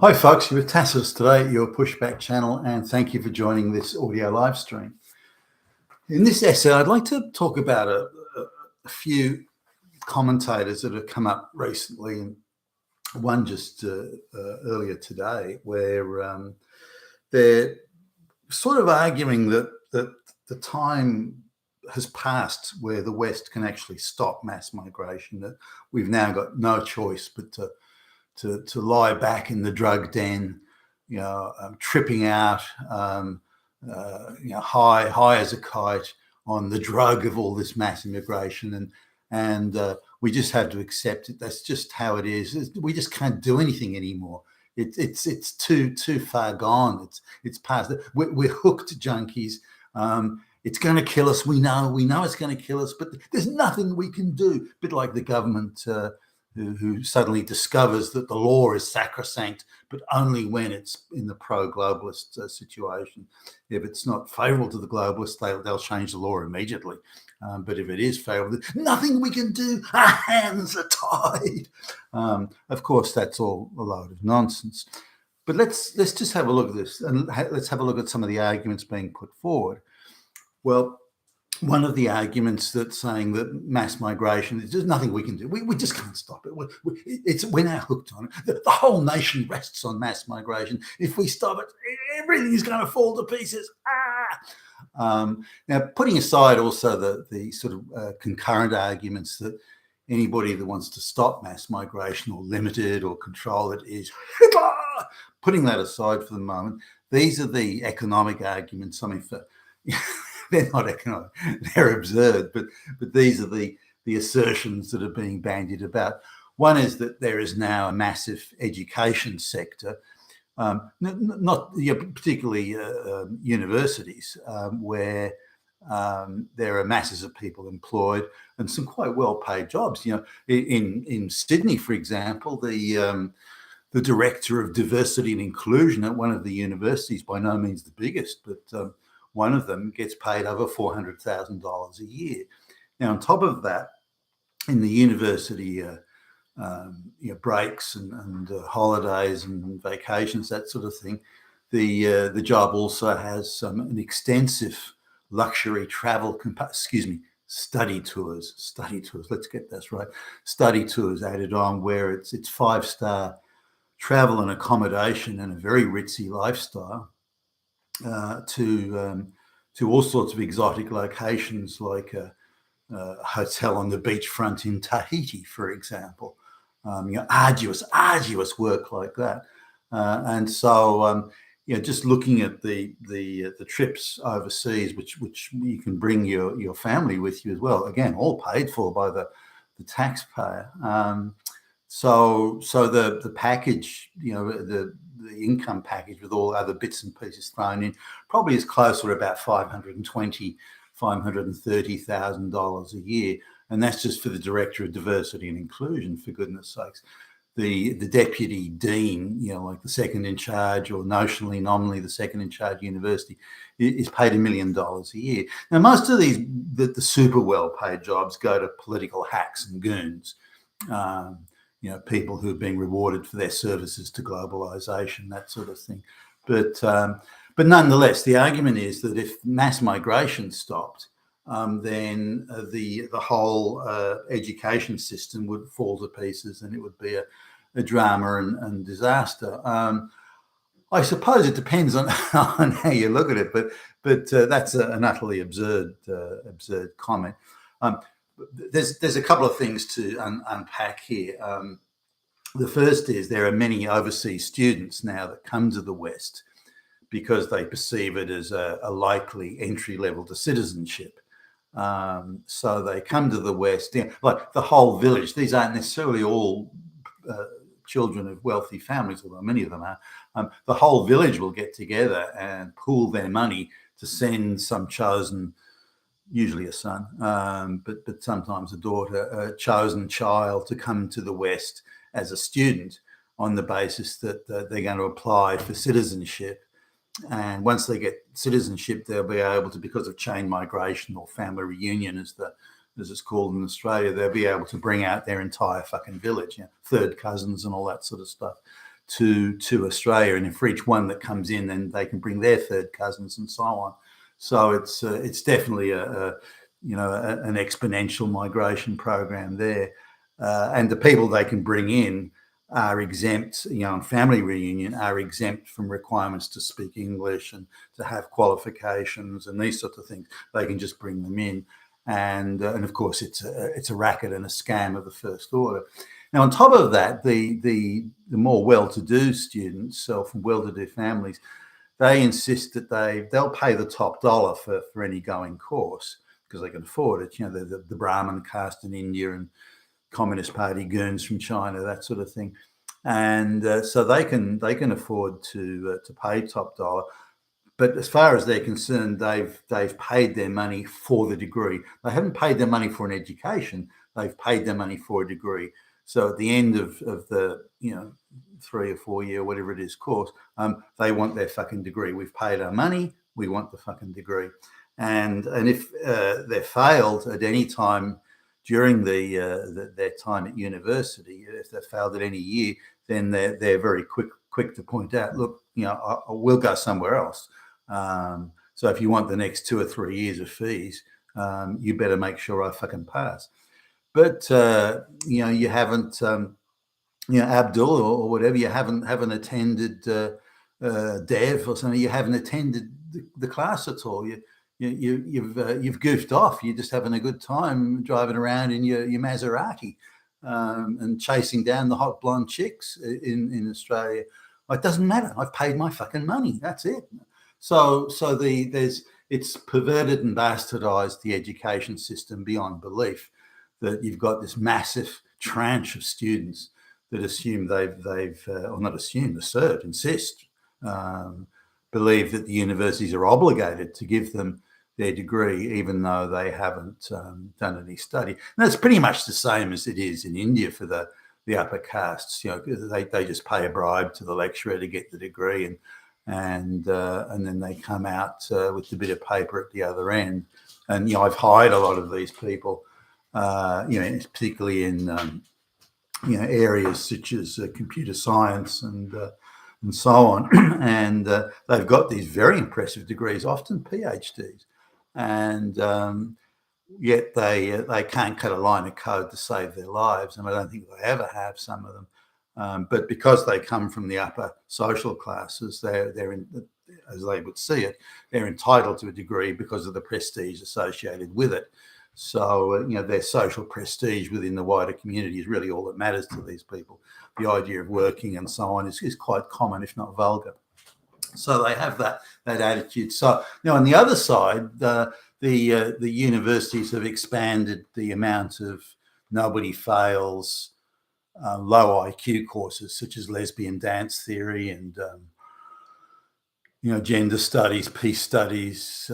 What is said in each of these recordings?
Hi folks, you're with Tacitus today at your Pushback channel, and thank you for joining this audio live stream. In this essay, I'd like to talk about a few commentators that have come up recently, and one just earlier today, where they're sort of arguing that the time has passed where the West can actually stop mass migration, that we've now got no choice but to lie back in the drug den, tripping out, high as a kite on the drug of all this mass immigration, and we just have to accept it. That's just how it is. We just can't do anything anymore. It's too far gone. It's past. We're hooked junkies. It's going to kill us. We know it's going to kill us, but there's nothing we can do. A bit like the government who suddenly discovers that the law is sacrosanct, but only when it's in the pro-globalist situation. If it's not favourable to the globalists, they'll change the law immediately. But if it is favourable, nothing we can do. Our hands are tied. Of course, that's all a load of nonsense. But let's just have a look at this, and let's have a look at some of the arguments being put forward. Well, one of the arguments that's saying that mass migration, there's nothing we can do. We just can't stop it. We're now hooked on it. The whole nation rests on mass migration. If we stop it, everything is going to fall to pieces. Now, putting aside also the sort of concurrent arguments that anybody that wants to stop mass migration or limit it or control it is Hitler. Putting that aside for the moment, these are the economic arguments. I mean, they're not economic, they're absurd, but these are the assertions that are being bandied about. One is that there is now a massive education sector, not particularly universities, where there are masses of people employed and some quite well-paid jobs. In Sydney, for example, the director of diversity and inclusion at one of the universities, by no means the biggest, but one of them gets paid over $400,000 a year. Now, on top of that, in the university breaks and holidays and vacations, that sort of thing, the job also has an extensive luxury travel, study tours. Let's get this right. Study tours added on, where it's 5-star travel and accommodation and a very ritzy lifestyle. To all sorts of exotic locations, like a hotel on the beachfront in Tahiti, for example. Arduous work like that, and so just looking at the trips overseas, which you can bring your family with you as well. Again, all paid for by the taxpayer. So the package, the income package with all other bits and pieces thrown in, probably is closer to about $530,000 a year, and that's just for the director of diversity and inclusion, for goodness sakes. The deputy dean, like the second in charge, or nominally the second in charge university, is paid $1 million a year. Now, most of these, the super well-paid jobs, go to political hacks and goons. People who are being rewarded for their services to globalization, that sort of thing. But nonetheless, the argument is that if mass migration stopped, then the whole education system would fall to pieces, and it would be a drama and disaster. I suppose it depends on how you look at it, but that's an utterly absurd comment. There's a couple of things to unpack here. The first is there are many overseas students now that come to the West because they perceive it as a likely entry level to citizenship. So they come to the West, like the whole village. These aren't necessarily all children of wealthy families, although many of them are. The whole village will get together and pool their money to send some chosen, usually a son, but sometimes a daughter, a chosen child, to come to the West as a student, on the basis that they're going to apply for citizenship. And once they get citizenship, they'll be able to, because of chain migration or family reunion, as it's called in Australia, they'll be able to bring out their entire fucking village, third cousins and all that sort of stuff, to Australia, and for each one that comes in, then they can bring their third cousins and so on. So it's definitely an exponential migration program there, and the people they can bring in are exempt, on family reunion, are exempt from requirements to speak English and to have qualifications and these sorts of things. They can just bring them in, and of course it's a racket and a scam of the first order. Now, on top of that, the more well-to-do students, from well-to-do families, they insist that they'll pay the top dollar for any going course because they can afford it. The Brahmin caste in India and Communist Party goons from China, that sort of thing, and so they can afford to pay top dollar. But as far as they're concerned, they've paid their money for the degree. They haven't paid their money for an education. They've paid their money for a degree. So at the end of the 3 or 4 year, whatever it is, course, they want their fucking degree. We've paid our money. We want the fucking degree. And if they're failed at any time during their time at university, if they've failed at any year, then they're very quick to point out, look, we'll go somewhere else. So if you want the next 2 or 3 years of fees, you better make sure I fucking pass. But you haven't, Abdul or whatever, you haven't attended Dev or something. You haven't attended the class at all. You've goofed off. You're just having a good time driving around in your Maserati and chasing down the hot blonde chicks in Australia. It doesn't matter. I've paid my fucking money. That's it. So it's perverted and bastardized the education system beyond belief, that you've got this massive tranche of students that assume or not assume, insist, believe that the universities are obligated to give them their degree, even though they haven't done any study. And that's pretty much the same as it is in India for the upper castes. They just pay a bribe to the lecturer to get the degree, and then they come out with a bit of paper at the other end. And I've hired a lot of these people, particularly in areas such as computer science and so on, and they've got these very impressive degrees, often PhDs, and yet they can't cut a line of code to save their lives, and I don't think they ever have, some of them. But because they come from the upper social classes, they're in, as they would see it, they're entitled to a degree because of the prestige associated with it. So, their social prestige within the wider community is really all that matters to these people. The idea of working and so on is quite common, if not vulgar. So they have that attitude. So, on the other side, the universities have expanded the amount of nobody fails, low IQ courses such as lesbian dance theory and gender studies, peace studies,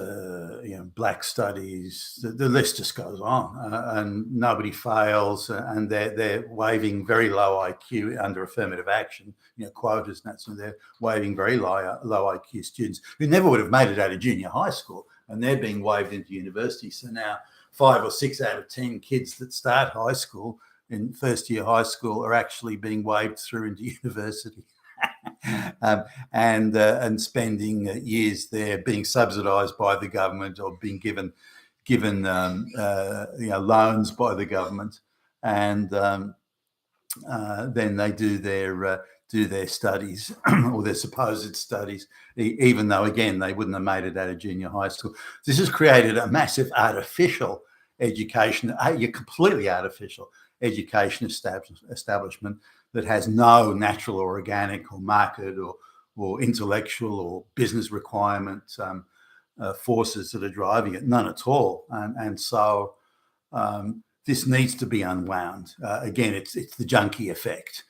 black studies. The list just goes on, and nobody fails. And they're waiving very low IQ under affirmative action, quotas, and that's when they're waiving very low IQ students who never would have made it out of junior high school, and they're being waived into university. So now 5 or 6 out of 10 kids that start high school in first year high school are actually being waived through into university. And spending years there being subsidised by the government or being given loans by the government, and then they do their studies or their supposed studies, even though again they wouldn't have made it out of junior high school. This has created a massive artificial education, completely artificial education establishment that has no natural or organic or market or intellectual or business requirement forces that are driving it, none at all. And so this needs to be unwound. Again, it's the junkie effect.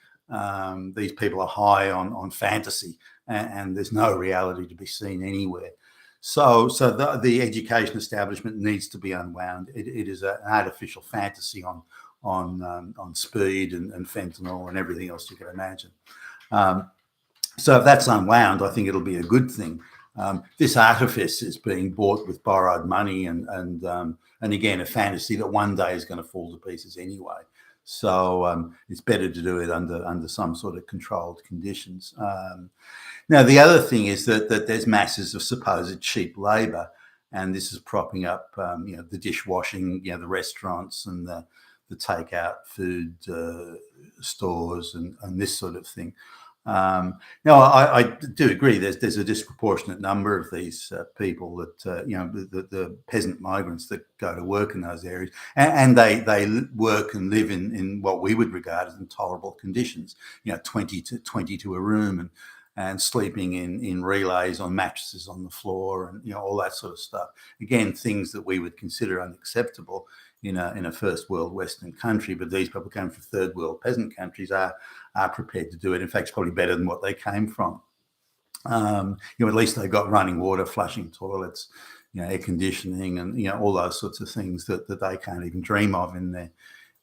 These people are high on fantasy, and there's no reality to be seen anywhere. So the education establishment needs to be unwound. It is an artificial fantasy on speed and fentanyl and everything else you can imagine. So if that's unwound, I think it'll be a good thing. This artifice is being bought with borrowed money and again, a fantasy that one day is going to fall to pieces anyway. So it's better to do it under some sort of controlled conditions. Now, the other thing is that there's masses of supposed cheap labour, and this is propping up, the dishwashing, the restaurants and the takeout food stores and this sort of thing. Now, I do agree. There's a disproportionate number of these people that the peasant migrants that go to work in those areas, and they work and live in what we would regard as intolerable conditions. 20 to a room, and sleeping in relays on mattresses on the floor, and all that sort of stuff. Again, things that we would consider unacceptable in a first world Western country, but these people coming from third world peasant countries are prepared to do it. In fact, it's probably better than what they came from. At least they got running water, flushing toilets, air conditioning, and all those sorts of things that they can't even dream of in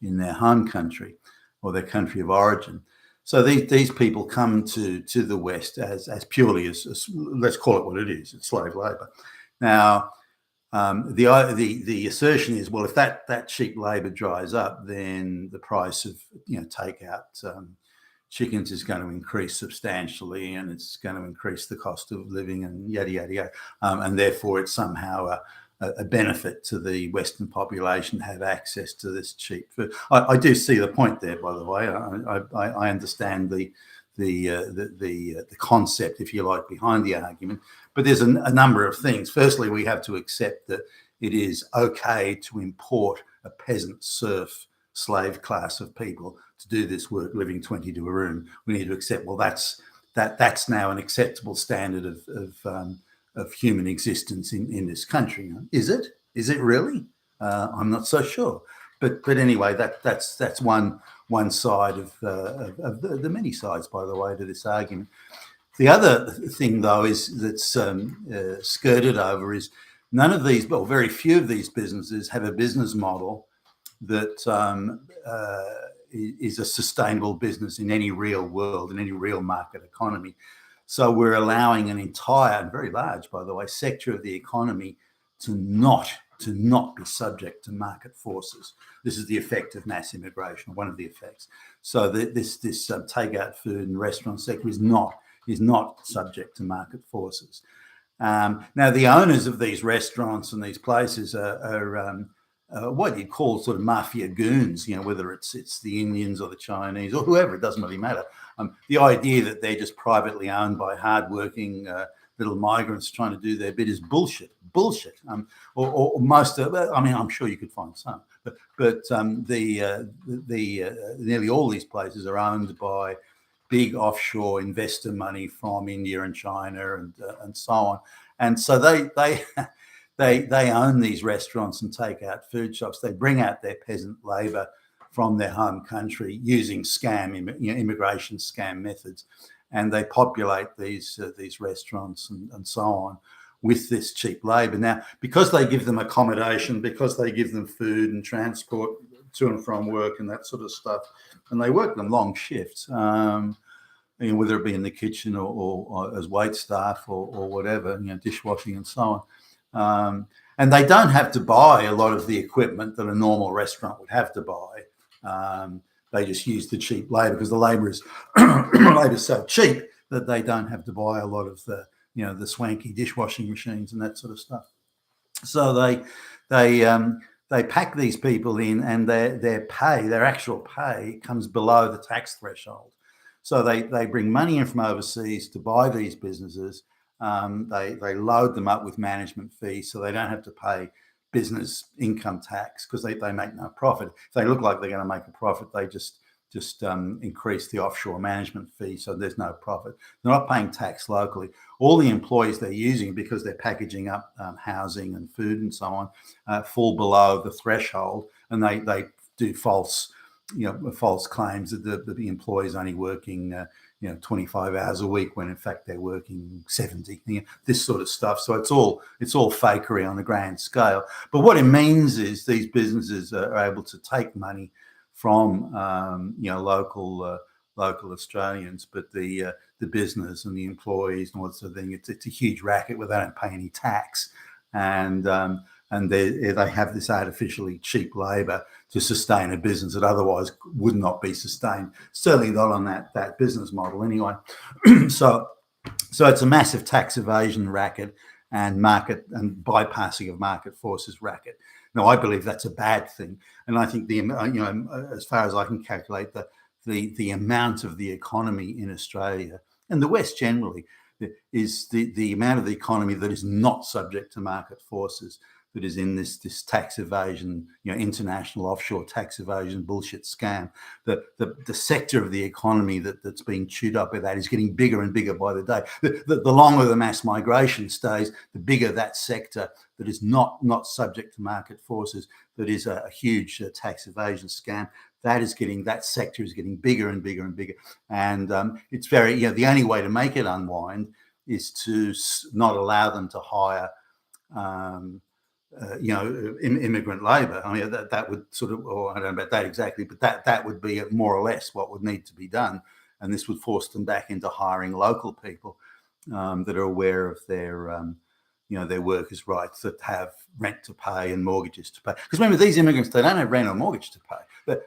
their home country or their country of origin. So these people come to the West as purely as let's call it what it is. It's slave labour. Now, the assertion is, well, if that cheap labour dries up, then the price of takeout chickens is going to increase substantially, and it's going to increase the cost of living, and yada yada yada, and therefore it's somehow a benefit to the Western population to have access to this cheap food. I do see the point there, by the way. I understand the concept, if you like, behind the argument. But there's a number of things. Firstly, we have to accept that it is okay to import a peasant serf slave class of people to do this work, living 20 to a room. We need to accept, well, that's now an acceptable standard of human existence in this country. Is it? Is it really? I'm not so sure. But anyway, that's one side of the many sides, by the way, to this argument. The other thing, though, that's skirted over is none of these, well, very few of these businesses have a business model that is a sustainable business in any real world, in any real market economy. So we're allowing an entire, and very large, by the way, sector of the economy to not be subject to market forces. This is the effect of mass immigration, one of the effects. So this takeout food and restaurant sector is not subject to market forces. Now, the owners of these restaurants and these places are what you'd call sort of mafia goons, whether it's the Indians or the Chinese or whoever, it doesn't really matter. The idea that they're just privately owned by hardworking little migrants trying to do their bit is bullshit. Or most of, I mean, I'm sure you could find some, but nearly all these places are owned by big offshore investor money from India and China and so on, and so they own these restaurants and take out food shops. They bring out their peasant labour from their home country using immigration scam methods, and they populate these restaurants and so on with this cheap labour. Now, because they give them accommodation, because they give them food and transport to and from work and that sort of stuff, and they work them long shifts, whether it be in the kitchen or as wait staff or whatever, dishwashing and so on. And they don't have to buy a lot of the equipment that a normal restaurant would have to buy. They just use the cheap labour because the labour is so cheap that they don't have to buy a lot of the swanky dishwashing machines and that sort of stuff. So they pack these people in, and their actual pay comes below the tax threshold. So they bring money in from overseas to buy these businesses. They load them up with management fees, so they don't have to pay business income tax because they make no profit. If they look like they're going to make a profit, they just increase the offshore management fee, so there's no profit. They're not paying tax locally. All the employees they're using, because they're packaging up housing and food and so on, fall below the threshold, and they do false claims that the employee's only working 25 hours a week when in fact they're working 70, this sort of stuff. So it's all fakery on a grand scale. But what it means is these businesses are able to take money from local Australians, but the business and the employees and all that sort of thing, it's a huge racket where they don't pay any tax, and and they have this artificially cheap labour to sustain a business that otherwise would not be sustained. Certainly not on that business model anyway. So it's a massive tax evasion racket and market and bypassing of market forces racket. Now, I believe that's a bad thing, and I think as far as I can calculate, the amount of the economy in Australia and the West generally is the amount of the economy that is not subject to market forces, that is in this tax evasion, international offshore tax evasion bullshit scam. The sector of the economy that's being chewed up by that is getting bigger and bigger by the day. The longer the mass migration stays, the bigger that sector that is not subject to market forces, that is a huge tax evasion scam. That sector is getting bigger and bigger and bigger, and it's very the only way to make it unwind is to not allow them to hire immigrant labour. I mean that would sort of, or I don't know about that exactly, but that would be more or less what would need to be done, and this would force them back into hiring local people that are aware of their workers' rights, that have rent to pay and mortgages to pay. Because remember, these immigrants, they don't have rent or mortgage to pay.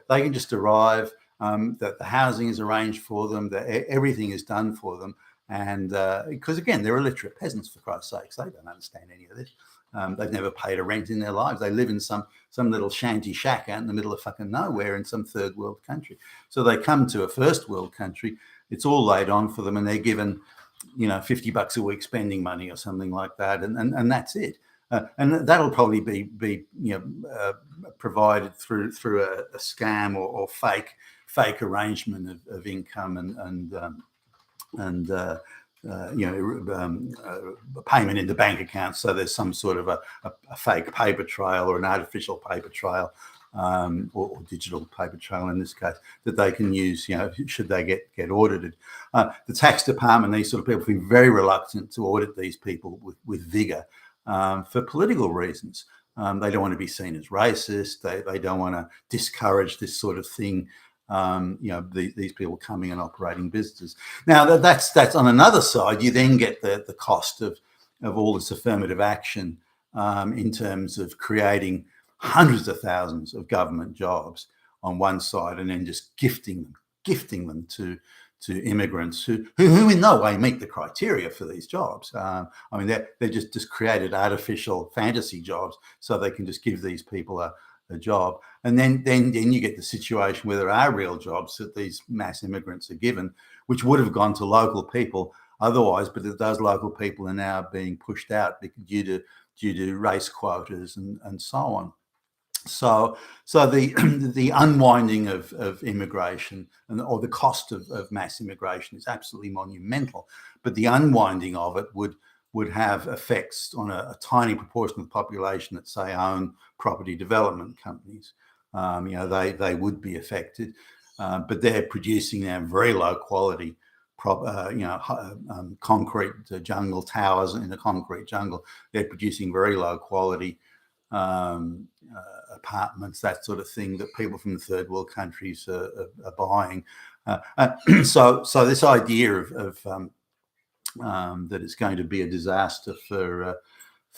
They can just arrive, that the housing is arranged for them, that everything is done for them. And because, again, they're illiterate peasants, for Christ's sakes. They don't understand any of this. They've never paid a rent in their lives. They live in some little shanty shack out in the middle of fucking nowhere in some third world country. So they come to a first world country. It's all laid on for them, and they're given $50 a week spending money or something like that, and that's it. And that'll probably be provided through a scam or fake arrangement of income and payment into bank accounts. So there's some sort of a fake paper trail or an artificial paper trail, or digital paper trail in this case, that they can use, should they get audited. The tax department, these sort of people, have been very reluctant to audit these people with vigour for political reasons. They don't want to be seen as racist. They don't want to discourage this sort of thing. These people coming and operating businesses. Now that's on another side. You then get the cost of all this affirmative action in terms of creating hundreds of thousands of government jobs on one side, and then just gifting them to immigrants who in no way meet the criteria for these jobs. I mean, they just created artificial fantasy jobs so they can just give these people a job, and then you get the situation where there are real jobs that these mass immigrants are given, which would have gone to local people otherwise, but those local people are now being pushed out due to race quotas and so on. So the unwinding of immigration or the cost of mass immigration is absolutely monumental, but the unwinding of it would have effects on a tiny proportion of the population that, say, own property development companies. They would be affected, but they're producing now very low quality, concrete jungle towers in the concrete jungle. They're producing very low quality apartments, that sort of thing, that people from the third world countries are buying. So this idea of that it's going to be a disaster for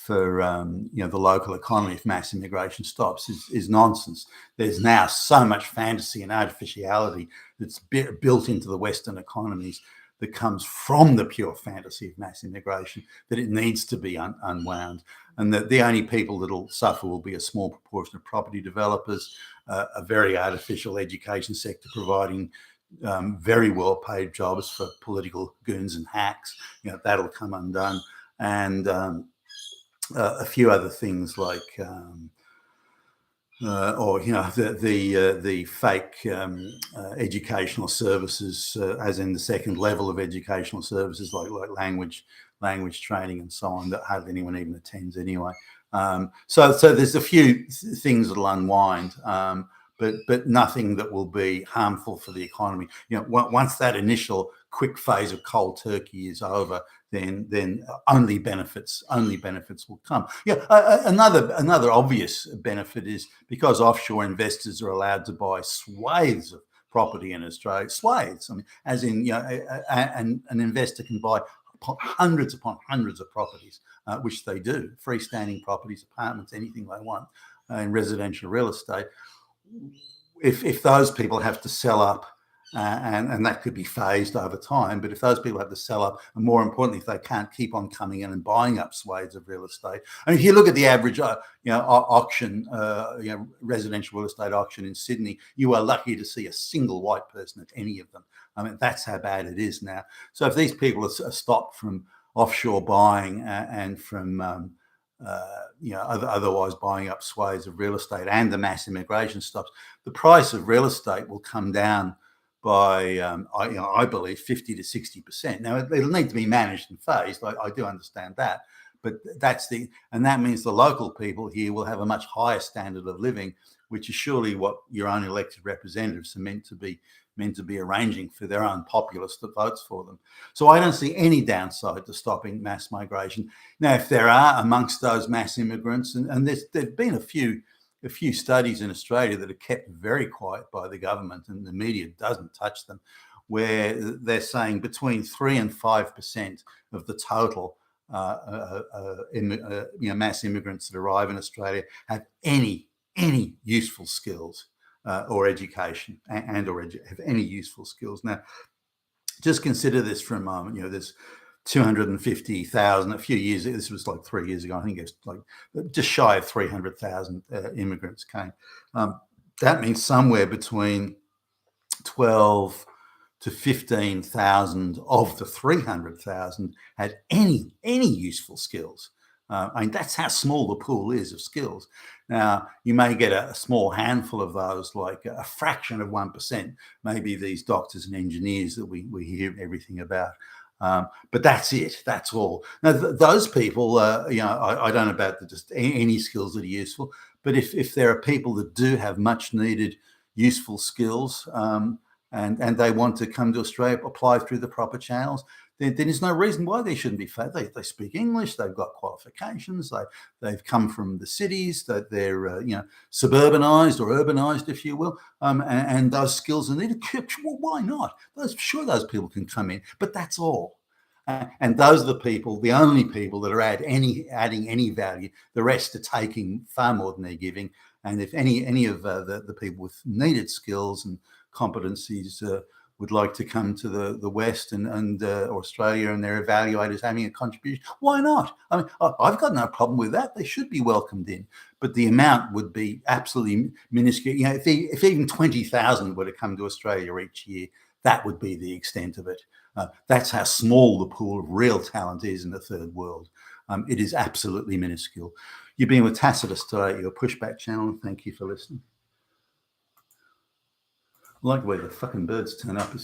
the local economy if mass immigration stops is nonsense. There's now so much fantasy and artificiality that's built into the Western economies that comes from the pure fantasy of mass immigration that it needs to be unwound, and that the only people that'll suffer will be a small proportion of property developers, a very artificial education sector providing very well-paid jobs for political goons and hacks. That'll come undone, and a few other things like the fake educational services, as in the second level of educational services, like language training and so on, that hardly anyone even attends anyway. So there's a few things that'll unwind, but nothing that will be harmful for the economy. Once that initial quick phase of cold turkey is over, then only benefits will come. Another obvious benefit is because offshore investors are allowed to buy swathes of property in Australia, swathes. I mean, as in, an investor can buy hundreds upon hundreds of properties, which they do, freestanding properties, apartments, anything they want in residential real estate. If those people have to sell up, and that could be phased over time, but if those people have to sell up, and more importantly, if they can't keep on coming in and buying up swathes of real estate, and if you look at the average, auction, residential real estate auction in Sydney, you are lucky to see a single white person at any of them. I mean, that's how bad it is now. So if these people are stopped from offshore buying and from otherwise buying up swathes of real estate, and the mass immigration stops, the price of real estate will come down by, I believe, 50 to 60%. Now, it'll need to be managed and phased. I do understand that, but and that means the local people here will have a much higher standard of living, which is surely what your own elected representatives are meant to be arranging for their own populace that votes for them. So I don't see any downside to stopping mass migration. Now, if there are amongst those mass immigrants, and there've been a few studies in Australia that are kept very quiet by the government, and the media doesn't touch them, where they're saying between 3 and 5% of the total mass immigrants that arrive in Australia have any useful skills or education, or have any useful skills. Now, just consider this for a moment. There's 250,000 a few years. This was like 3 years ago. I think it's like just shy of 300,000 immigrants came. That means somewhere between 12 to 15,000 of the 300,000 had any useful skills. I mean, that's how small the pool is of skills. Now, you may get a small handful of those, like a fraction of 1%, maybe these doctors and engineers that we hear everything about. But that's it. That's all. Now, those people, I don't know about just any skills that are useful, but if there are people that do have much needed useful skills, and they want to come to Australia, apply through the proper channels, then there's no reason why they shouldn't be fed. They speak English, they've got qualifications, they've come from the cities, that they're suburbanized or urbanized, if you will, and those skills are needed. Well, why not? Sure, those people can come in, but that's all. And those are the only people that are adding any value. The rest are taking far more than they're giving. And if any of the people with needed skills and competencies would like to come to the West and Australia, and they're evaluated as having a contribution, why not? I mean, I've got no problem with that. They should be welcomed in, but the amount would be absolutely minuscule. If even 20,000 were to come to Australia each year, that would be the extent of it. That's how small the pool of real talent is in the third world. It is absolutely minuscule. You've been with Tacitus today, your pushback channel. Thank you for listening. I like the way the fucking birds turn up as soon